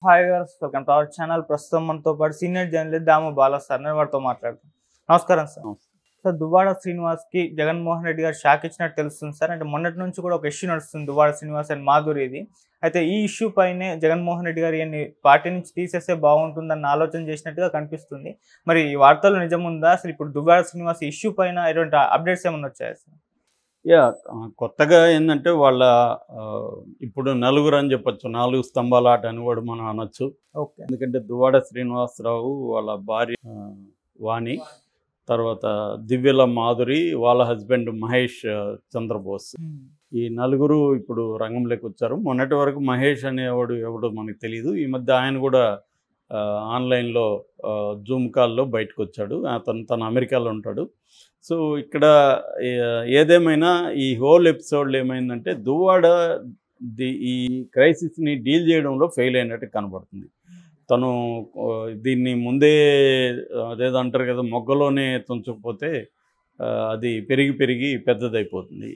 Hi viewers, welcome to our channel. ప్రస్తుతం మనతో పాటు సీనియర్ జర్నలిస్ట్ దాము బాలా సార్, నేను వారితో మాట్లాడతాను. నమస్కారం సార్. సార్, దువ్వాడ శ్రీనివాస్కి జగన్మోహన్ రెడ్డి గారు షాక్ ఇచ్చినట్టు తెలుస్తుంది సార్. అంటే మొన్నటి నుంచి కూడా ఒక ఇష్యూ నడుస్తుంది, దువ్వాడ శ్రీనివాస్ అండ్ మాధురిది. అయితే ఈ ఇష్యూ పైనే జగన్మోహన్ రెడ్డి గారు ఈయన్ని పార్టీ నుంచి తీసేస్తే బాగుంటుందన్న ఆలోచన చేసినట్టుగా కనిపిస్తుంది. మరి ఈ వార్తల్లో నిజం ఉందా? అసలు ఇప్పుడు దువ్వాడ శ్రీనివాస్ ఇష్యూ పైన ఎటువంటి అప్డేట్స్ ఏమైనా వచ్చాయా సార్? కొత్తగా ఏంటంటే వాళ్ళ ఇప్పుడు నలుగురు అని చెప్పొచ్చు, 4 స్తంభాల ఆట అని కూడా మనం అనొచ్చు. ఓకే. ఎందుకంటే దువ్వాడ శ్రీనివాసరావు, వాళ్ళ భార్య వాణి, తర్వాత దివ్యల మాధురి, వాళ్ళ హస్బెండ్ మహేష్ చంద్రబోస్, ఈ నలుగురు ఇప్పుడు రంగంలోకి వచ్చారు. మొన్నటి వరకు మహేష్ అనేవాడు ఎవడో మనకు తెలియదు. ఈ మధ్య ఆయన కూడా ఆన్లైన్లో జూమ్ కాల్లో బయటకు వచ్చాడు. తను అమెరికాలో ఉంటాడు. సో ఇక్కడ ఏదేమైనా ఈ హోల్ ఎపిసోడ్లో ఏమైందంటే దువ్వాడ ఈ క్రైసిస్ని డీల్ చేయడంలో ఫెయిల్ అయినట్టు కనబడుతుంది. తను దీన్ని ముందే అదేదో అంటారు కదా, మొగ్గలోనే తుంచకపోతే అది పెరిగి పెరిగి పెద్దదైపోతుంది.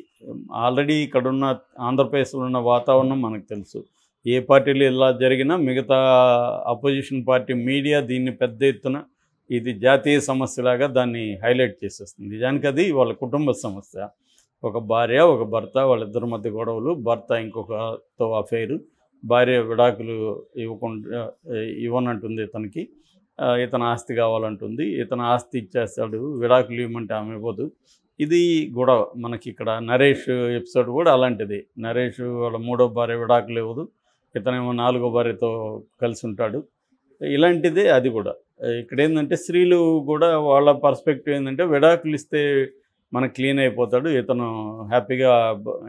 ఆల్రెడీ ఇక్కడున్న ఆంధ్రప్రదేశ్లో ఉన్న వాతావరణం మనకు తెలుసు. ఏ పార్టీలు ఇలా జరిగినా మిగతా అపోజిషన్ పార్టీ మీడియా దీన్ని పెద్ద ఎత్తున ఇది జాతీయ సమస్యలాగా దాన్ని హైలైట్ చేసేస్తుంది. నిజానికి అది వాళ్ళ కుటుంబ సమస్య. ఒక భార్య, ఒక భర్త, వాళ్ళిద్దరి మధ్య గొడవలు, భర్త ఇంకొకతో అఫైరు, భార్య విడాకులు ఇవ్వనంటుంది ఇతనికి, ఇతను ఆస్తి కావాలంటుంది, ఇతను ఆస్తి ఇచ్చేస్తాడు, విడాకులు ఇవ్వమంటే ఆమె ఇవ్వదు. ఇది గొడవ. మనకి ఇక్కడ నరేష్ ఎపిసోడ్ కూడా అలాంటిది. నరేష్ వాళ్ళ 3వ భార్య విడాకులు ఇవ్వదు, ఇతనేమో 4వ భార్యతో కలిసి ఉంటాడు. ఇలాంటిదే అది కూడా. ఇక్కడ ఏంటంటే స్త్రీలు కూడా వాళ్ళ పర్స్పెక్టివ్ ఏంటంటే విడాకులు ఇస్తే మనకు క్లీన్ అయిపోతాడు, ఇతను హ్యాపీగా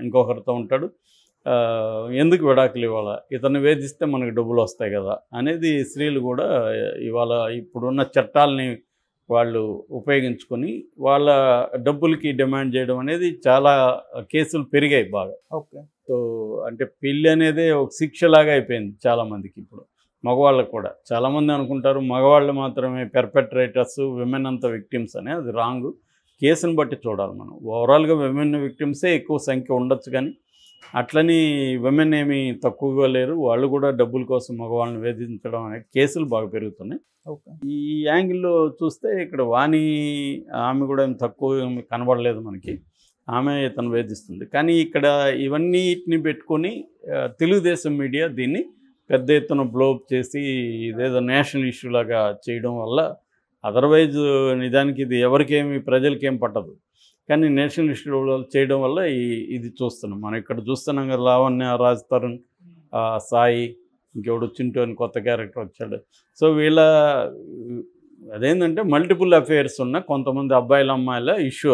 ఇంకొకరితో ఉంటాడు, ఎందుకు విడాకులు ఇవ్వాలా, ఇతను వేధిస్తే మనకు డబ్బులు వస్తాయి కదా అనేది స్త్రీలు కూడా ఇవాళ ఇప్పుడున్న చట్టాలని వాళ్ళు ఉపయోగించుకొని వాళ్ళ డబ్బులకి డిమాండ్ చేయడం అనేది చాలా కేసులు పెరిగాయి బాగా. ఓకే. సో అంటే పెళ్ళి అనేది ఒక శిక్షలాగా అయిపోయింది చాలామందికి. ఇప్పుడు మగవాళ్ళకు కూడా చాలామంది అనుకుంటారు మగవాళ్ళు మాత్రమే పెర్పెట్రేటర్స్, విమెన్ అంతా విక్టిమ్స్ అని. అది రాంగ్. కేసును బట్టి చూడాలి మనం. ఓవరాల్గా విమెన్ విక్టిమ్సే ఎక్కువ సంఖ్య ఉండొచ్చు, కానీ అట్లని విమెన్ ఏమీ తక్కువగా లేరు. వాళ్ళు కూడా డబ్బుల కోసం మగవాళ్ళని వేధించడం అనే కేసులు బాగా పెరుగుతున్నాయి. ఓకే. ఈ యాంగిల్లో చూస్తే ఇక్కడ వాణి ఆమె కూడా ఏం తక్కువ కనబడలేదు మనకి. ఆమె ఇతను వేధిస్తుంది. కానీ ఇక్కడ ఇవన్నిటిని పెట్టుకొని తెలుగుదేశం మీడియా దీన్ని పెద్ద ఎత్తున బ్లోఅప్ చేసి ఇదేదో నేషనల్ ఇష్యూ లాగా చేయడం వల్ల, అదర్వైజ్ నిజానికి ఇది ఎవరికేమి ప్రజలకేం పట్టదు, కానీ నేషనల్ ఇష్యూ చేయడం వల్ల ఇది చూస్తున్నాం మనం. ఇక్కడ చూస్తున్నాం కదా, లావణ్య, రాజ్ తరుణ్, సాయి, ఇంకెవడు చింటూ అని కొత్త క్యారెక్టర్ వచ్చాడు. సో వీళ్ళ అదేంటంటే మల్టిపుల్ అఫైర్స్ ఉన్న కొంతమంది అబ్బాయిల అమ్మాయిల ఇష్యూ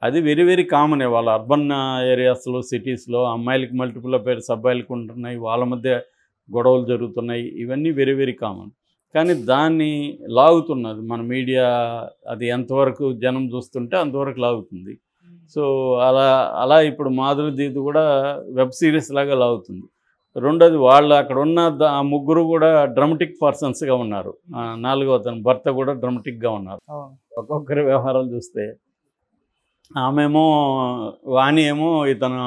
అది వెరీ వెరీ కామన్. వాళ్ళ అర్బన్ ఏరియాస్లో, సిటీస్లో అమ్మాయిలకి మల్టిపుల్ అఫైర్స్, అబ్బాయిలకు ఉంటున్నాయి, వాళ్ళ మధ్య గొడవలు జరుగుతున్నాయి. ఇవన్నీ వెరీ వెరీ కామన్. కానీ దాన్ని లాగుతున్నది మన మీడియా. అది ఎంతవరకు జనం చూస్తుంటే అంతవరకు లాగుతుంది. సో అలా ఇప్పుడు మాధురి దీది కూడా వెబ్ సిరీస్ లాగా లాగుతుంది. రెండోది, వాళ్ళు అక్కడ ఉన్న ఆ ముగ్గురు కూడా డ్రమటిక్ పర్సన్స్గా ఉన్నారు. 4వ అతను భర్త కూడా డ్రమటిక్గా ఉన్నారు. ఒక్కొక్కరి వ్యవహారాలు చూస్తే ఆమెమో వాణి ఏమో ఇతను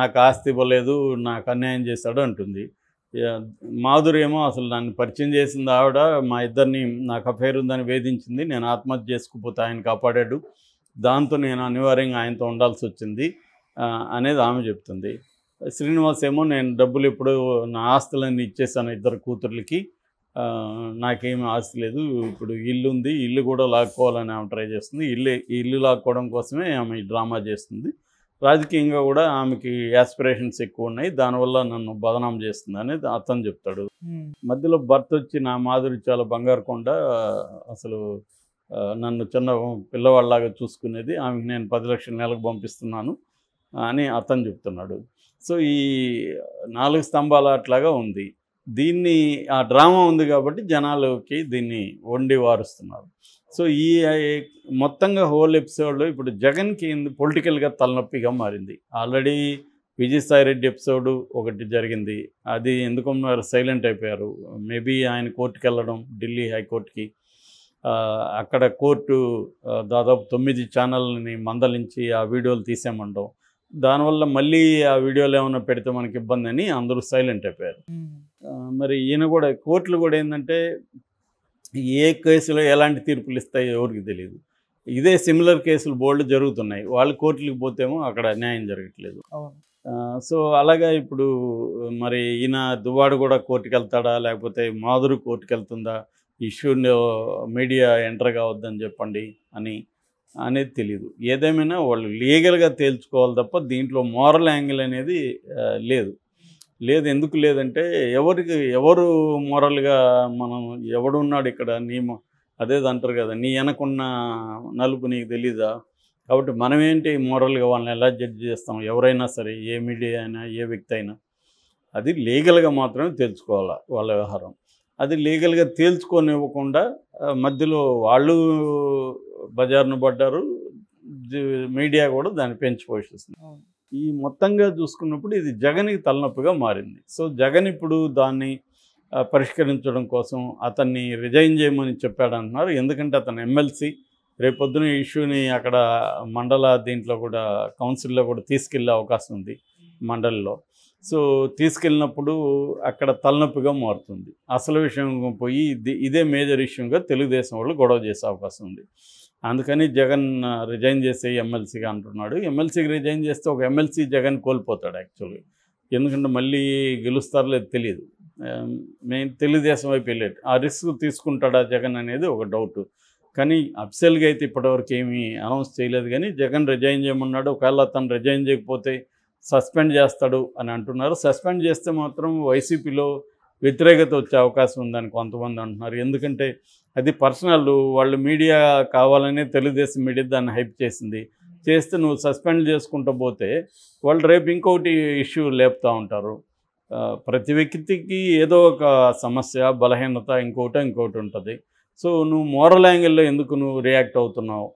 నాకు ఆస్తి ఇవ్వలేదు, నాకు అన్యాయం చేశాడు అంటుంది. మాధురి ఏమో అసలు నన్ను పరిచయం చేసింది ఆవిడ, మా ఇద్దరిని నాకు అఫైర్ ఉందని వేధించింది, నేను ఆత్మహత్య చేసుకుపోతే ఆయన కాపాడాడు, దాంతో నేను అనివార్యంగా ఆయనతో ఉండాల్సి వచ్చింది అనేది ఆమె చెప్తుంది. శ్రీనివాస్ ఏమో నేను డబ్బులు ఇప్పుడు నా ఆస్తులన్నీ ఇచ్చేసాను ఇద్దరు కూతుర్లకి, నాకేమీ ఆస్తి లేదు, ఇప్పుడు ఇల్లు ఉంది, ఇల్లు కూడా లాక్కోవాలని ఆమె ట్రై చేస్తుంది. ఇల్లు లాక్కోవడం కోసమే ఆమె ఈ డ్రామా చేస్తుంది. రాజకీయంగా కూడా ఆమెకి యాస్పిరేషన్స్ ఎక్కువ ఉన్నాయి, దానివల్ల నన్ను బదనాం చేస్తుంది అనేది అతను చెప్తాడు. మధ్యలో భర్త వచ్చి నా మాధురి చాలా బంగారు కొండ, అసలు నన్ను చిన్న పిల్లవాళ్ళలాగా చూసుకునేది, ఆమెకి నేను 10 లక్షల నెలకు పంపిస్తున్నాను అని అతను చెప్తున్నాడు. సో ఈ 4 స్తంభాల అట్లాగా ఉంది. దీన్ని ఆ డ్రామా ఉంది కాబట్టి జనాలకి దీన్ని వండి వారుస్తున్నారు. సో ఈ మొత్తంగా హోల్ ఎపిసోడ్లో ఇప్పుడు జగన్కి పొలిటికల్గా తలనొప్పిగా మారింది. ఆల్రెడీ విజయసాయిరెడ్డి ఎపిసోడు ఒకటి జరిగింది, అది ఎందుకో సైలెంట్ అయిపోయారు. మేబీ ఆయన కోర్టుకి వెళ్ళడం, ఢిల్లీ హైకోర్టుకి, అక్కడ కోర్టు దాదాపు 9 ఛానల్ని మందలించి ఆ వీడియోలు తీసేయమంటాం. దానివల్ల మళ్ళీ ఆ వీడియోలు ఏమైనా పెడితే మనకి ఇబ్బంది అని అందరూ సైలెంట్ అయిపోయారు. మరి ఈయన కూడా కోర్టులు కూడా ఏంటంటే ఏ కేసులో ఎలాంటి తీర్పులు ఇస్తాయో ఎవరికి తెలియదు. ఇదే సిమిలర్ కేసులు బోల్డ్ జరుగుతున్నాయి. వాళ్ళు కోర్టులకు పోతేమో అక్కడ న్యాయం జరగట్లేదు. సో అలాగా ఇప్పుడు మరి ఈయన దువ్వాడు కూడా కోర్టుకు వెళ్తాడా, లేకపోతే మాధురి కోర్టుకు వెళ్తుందా, ఇష్యూని మీడియా ఎంటర్ కావద్దని చెప్పండి అనేది తెలియదు. ఏదేమైనా వాళ్ళు లీగల్గా తేల్చుకోవాలి తప్ప దీంట్లో మోరల్ యాంగిల్ అనేది లేదు. ఎందుకు లేదంటే ఎవరు మోరల్గా మనం ఎవడున్నాడు ఇక్కడ అదేదంటారు కదా, నీ వెనకున్న నలుపు నీకు తెలీదా, కాబట్టి మనమేంటి మోరల్గా వాళ్ళని ఎలా జడ్జి చేస్తాం? ఎవరైనా సరే, ఏ మీడియా అయినా, ఏ వ్యక్తి అయినా అది లీగల్గా మాత్రమే తేల్చుకోవాలి వాళ్ళ వ్యవహారం. అది లీగల్గా తేల్చుకోనివ్వకుండా మధ్యలో వాళ్ళు బజారును పడ్డారు, మీడియా కూడా దాన్ని పెంచి పోషిస్తుంది. ఈ మొత్తంగా చూసుకున్నప్పుడు ఇది జగన్కి తలనొప్పిగా మారింది. సో జగన్ ఇప్పుడు దాన్ని పరిష్కరించడం కోసం అతన్ని రిజైన్ చేయమని చెప్పాడంటున్నారు. ఎందుకంటే అతను ఎమ్మెల్సీ, రేపొద్దున ఈ ఇష్యూని అక్కడ మండల దీంట్లో కూడా కౌన్సిల్లో కూడా తీసుకెళ్లే అవకాశం ఉంది మండలిలో. సో తీసుకెళ్ళినప్పుడు అక్కడ తలనొప్పిగా మారుతుంది. అసలు విషయం పోయి ఇదే మేజర్ ఇష్యూగా తెలుగుదేశం వాళ్ళు గొడవ చేసే అవకాశం ఉంది. అందుకని జగన్ రిజైన్ చేసే ఎమ్మెల్సీగా అంటున్నాడు. ఎమ్మెల్సీకి రిజైన్ చేస్తే ఒక ఎమ్మెల్సీ జగన్ కోల్పోతాడు యాక్చువల్గా. ఎందుకంటే మళ్ళీ గెలుస్తారో లేదు తెలియదు. మెయిన్ తెలుగుదేశం వైపు వెళ్ళేది ఆ రిస్క్ తీసుకుంటాడా జగన్ అనేది ఒక డౌట్. కానీ అఫిషియల్గా అయితే ఇప్పటివరకు ఏమీ అనౌన్స్ చేయలేదు. కానీ జగన్ రిజైన్ చేయమన్నాడు. ఒకవేళ తను రిజైన్ చేయకపోతే సస్పెండ్ చేస్తాడు అని అంటున్నారు. సస్పెండ్ చేస్తే మాత్రం వైసీపీలో వ్యతిరేకత వచ్చే అవకాశం ఉందని కొంతమంది అంటున్నారు. ఎందుకంటే అది పర్సనల్, వాళ్ళు మీడియా కావాలనే తెలుగుదేశం మీడియా దాన్ని హైప్ చేస్తే నువ్వు సస్పెండ్ చేసుకుంటూ పోతే వాళ్ళు రేపు ఇంకొకటి ఇష్యూ లేపుతూ ఉంటారు. ప్రతి వ్యక్తికి ఏదో ఒక సమస్య, బలహీనత ఇంకోటి ఉంటుంది. సో నువ్వు మోరల్ యాంగిల్లో ఎందుకు నువ్వు రియాక్ట్ అవుతున్నావు,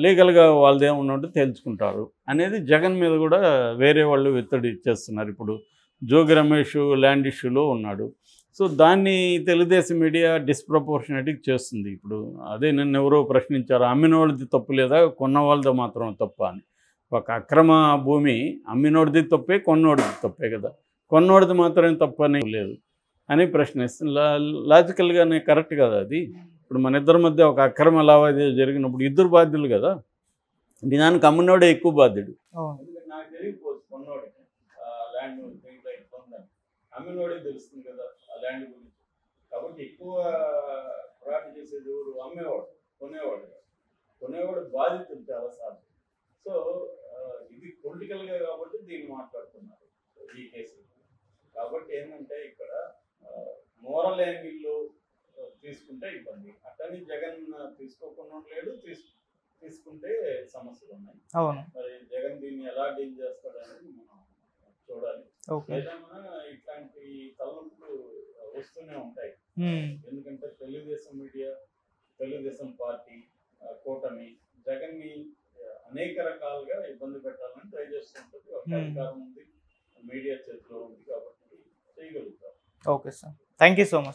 లీగల్గా వాళ్ళదేమన్నట్టు తెలుసుకుంటారు అనేది జగన్ మీద కూడా వేరే వాళ్ళు ఒత్తిడి చేస్తున్నారు. ఇప్పుడు జోగి రమేష్ ల్యాండ్ ఇష్యూలో ఉన్నాడు. సో దాన్ని తెలుగుదేశం మీడియా డిస్ప్రపోర్షనేట్గా చేస్తుంది. ఇప్పుడు అదే నన్ను ఎవరో ప్రశ్నించారు, అమ్మినోడిది తప్పు లేదా కొన్న వాళ్ళది మాత్రం తప్ప అని. ఒక అక్రమ భూమి అమ్మినోడిది తప్పే, కొన్నోడిది తప్పే కదా, కొన్నోడిది మాత్రమే తప్పని లేదు అని ప్రశ్నిస్తుంది. లాజికల్గానే కరెక్ట్ కదా అది. ఇప్పుడు మన ఇద్దరి మధ్య ఒక అక్రమ లావాదేవీ జరిగినప్పుడు ఇద్దరు బాధ్యులు కదా, దానికి అమ్మినోడే ఎక్కువ బాధ్యుడు. నాకు తెలియకపోవచ్చు కొన్నోడికి ల్యాండ్ అమ్మినోడే తెలుస్తుంది కదా ఆ ల్యాండ్ గురించి. కాబట్టి ఎక్కువ ఫ్రాడ్ చేసేది ఎవరు? అమ్మేవాడు, కొనేవాడు బాధితులు చాలాసార్లు. సో ఇది పొలిటికల్గా కాబట్టి దీన్ని మాట్లాడుతున్నారు ఈ కేసు. కాబట్టి ఏంటంటే ఇక్కడ మోరల్ యాంగిల్లో తీసుకుంటే ఇబ్బంది. అట్టని జగన్ తీసుకోకుండా లేడు, తీసుకుంటే సమస్యలు ఉన్నాయి. మరి జగన్ దీన్ని ఎలా డీల్ చేస్తాడనేది మనం చూడాలి. ఏదైనా ఇట్లాంటి తలనొప్పులు వస్తూనే ఉంటాయి. ఎందుకంటే తెలుగుదేశం మీడియా, తెలుగుదేశం పార్టీ కూటమి జగన్ని అనేక రకాలుగా ఇబ్బంది పెట్టాలని ట్రై చేస్తుంటుంది. ఒక అధికారం ఉంది, మీడియా చేతిలో ఉంది, కాబట్టి చేయగలుగుతారు. Okay sir, thank you so much.